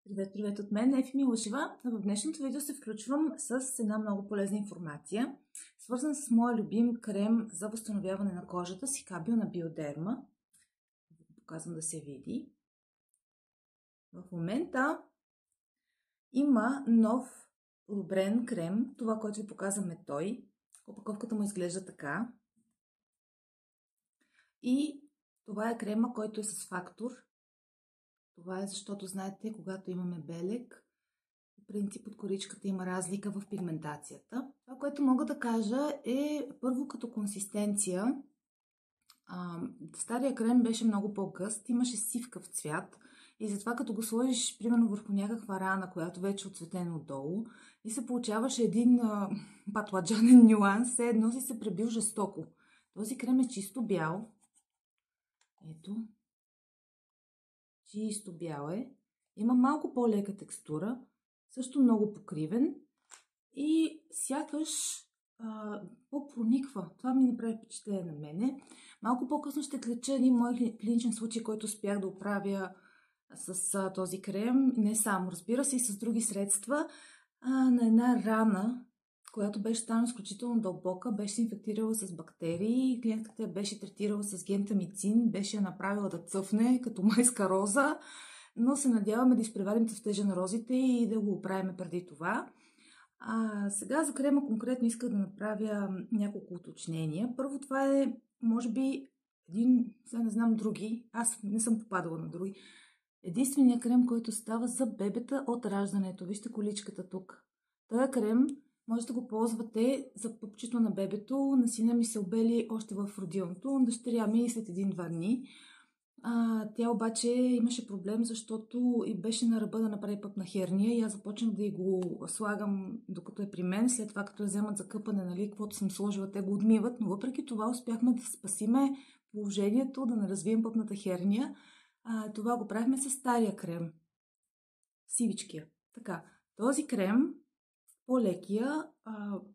Привет, привет от мен, Ефи Милушева. В днешното видео се включвам с една много полезна информация, свързана с моя любим крем за възстановяване на кожата Сикабио на Биодерма. Показвам да се види. В момента има нов подобрен крем. Това, което ви показвам е той. Опаковката му изглежда така. И това е крема, който е с фактор. Това е защото, знаете, когато имаме белег, по принцип от коричката има разлика в пигментацията. Това, което мога да кажа е първо като консистенция. Стария крем беше много по-гъст, имаше сивкав цвят и затова като го сложиш примерно върху някаква рана, която вече е отцветена отдолу и се получаваше един патладжанен нюанс, все едно си се пребил жестоко. Този крем е чисто бял. Ето. Чисто бял е. Има малко по-лека текстура, също много покривен и сякаш по-прониква. Това ми направи впечатление на мене. Малко по-късно ще клеча един мой клиничен случай, който успях да оправя с този крем. Не само, разбира се, и с други средства. На една рана, която беше там изключително дълбока, беше се инфектирала с бактерии. Клиентката беше третирала с гентамицин, беше я направила да цъфне като майска роза, но се надяваме да изпреварим цъфтежа на розите и да го оправим преди това. Сега за крема конкретно исках да направя няколко уточнения. Първо, това е, може би, сега не знам други, аз не съм попадала на други, единственият крем, който става за бебета от раждането. Вижте количката тук. Този крем може да го ползвате за пъпчето на бебето. На сина ми се обели още в родилното, дъщеря ми след 1-2 дни. Тя обаче имаше проблем, защото и беше на ръба да направи пъпна херния и аз започнах да й го слагам докато е при мен. След това, като я вземат за къпане, нали, каквото съм сложила, те го отмиват, но въпреки това успяхме да спасиме положението, да не развием пъпната херния. Това го правихме с стария крем. Сивичкия. Така, този крем, по-лекия,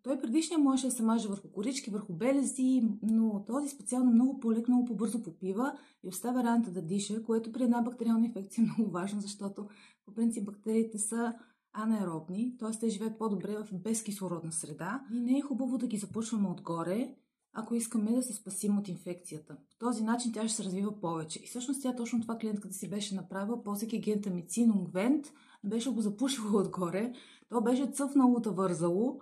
той предишния можеше да се маже върху корички, върху белези, но този специално много по-лек, много по-бързо попива и оставя раната да диша, което при една бактериална инфекция е много важно, защото по принцип бактериите са анаеробни, т.е. те живеят по-добре в безкислородна среда и не е хубаво да ги запушваме отгоре, ако искаме да се спасим от инфекцията. По този начин тя ще се развива повече. И всъщност тя точно това клиентката си беше направила, ползвайки гентамицин, унгвент, беше го запушила отгоре. То беше цъфнало да вързало.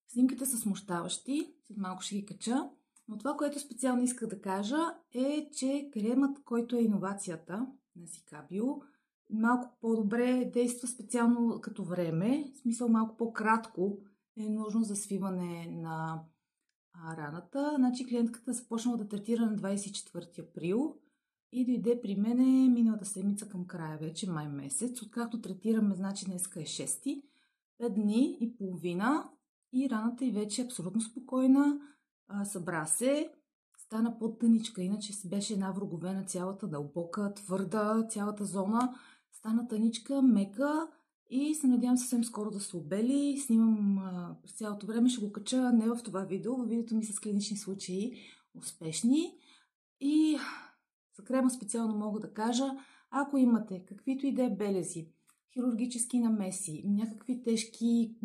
Снимките са смущаващи, след малко ще ги кача. Но това, което специално исках да кажа е, че кремът, който е иновацията на Сикабио, малко по-добре действа специално като време. В смисъл малко по-кратко е нужно за свиване на раната. Значи клиентката започнала да третира на 24 април и дойде при мене миналата седмица към края вече, май месец. Откакто третираме, значи днеска е 6, 5 дни и половина и раната й вече е абсолютно спокойна. Събра се, стана по-тъничка, иначе беше една враговена, цялата дълбока, твърда, цялата зона. Стана тъничка, мека и се надявам съвсем скоро да се обели. Снимам през цялото време, ще го кача не в това видео, в видеото ми с клинични случаи успешни. И за крема специално мога да кажа, ако имате каквито и да е белези, хирургически намеси, някакви тежки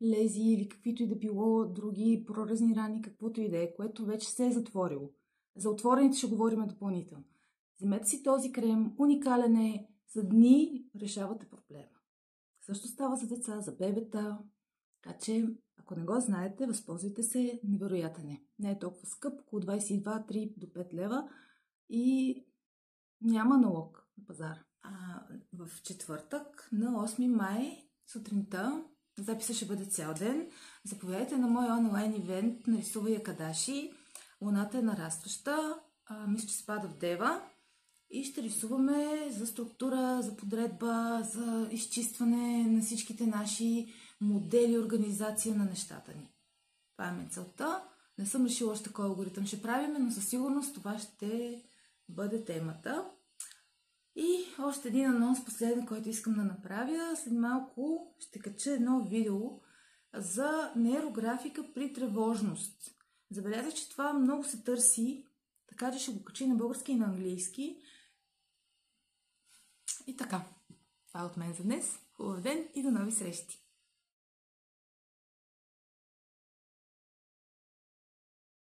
лези или каквито и да било други прорезни рани, каквото и да е, което вече се е затворило. За отворените ще говорим допълнително. Вземете си този крем, уникален е, за дни решавате проблема. Също става за деца, за бебета, така че ако не го знаете, възползвайте се, невероятен е. Не е толкова скъп, около 22-3 до 5 лева и няма налог на пазара. В четвъртък, на 8 май, сутринта, записа ще бъде цял ден. Заповядайте на мой онлайн ивент Нарисувай Якадаши. Луната е нарастваща, мисля, че спада в Дева. И ще рисуваме за структура, за подредба, за изчистване на всичките наши модели, организация на нещата ни. Това е целта. Не съм решила още кой алгоритъм ще правим, но със сигурност това ще бъде темата. И още един анонс последен, който искам да направя. След малко ще кача едно видео за нейрографика при тревожност. Забелязах, че това много се търси, така че ще го кача на български и на английски. И така. Това е от мен за днес. Хубав ден и до нови срещи!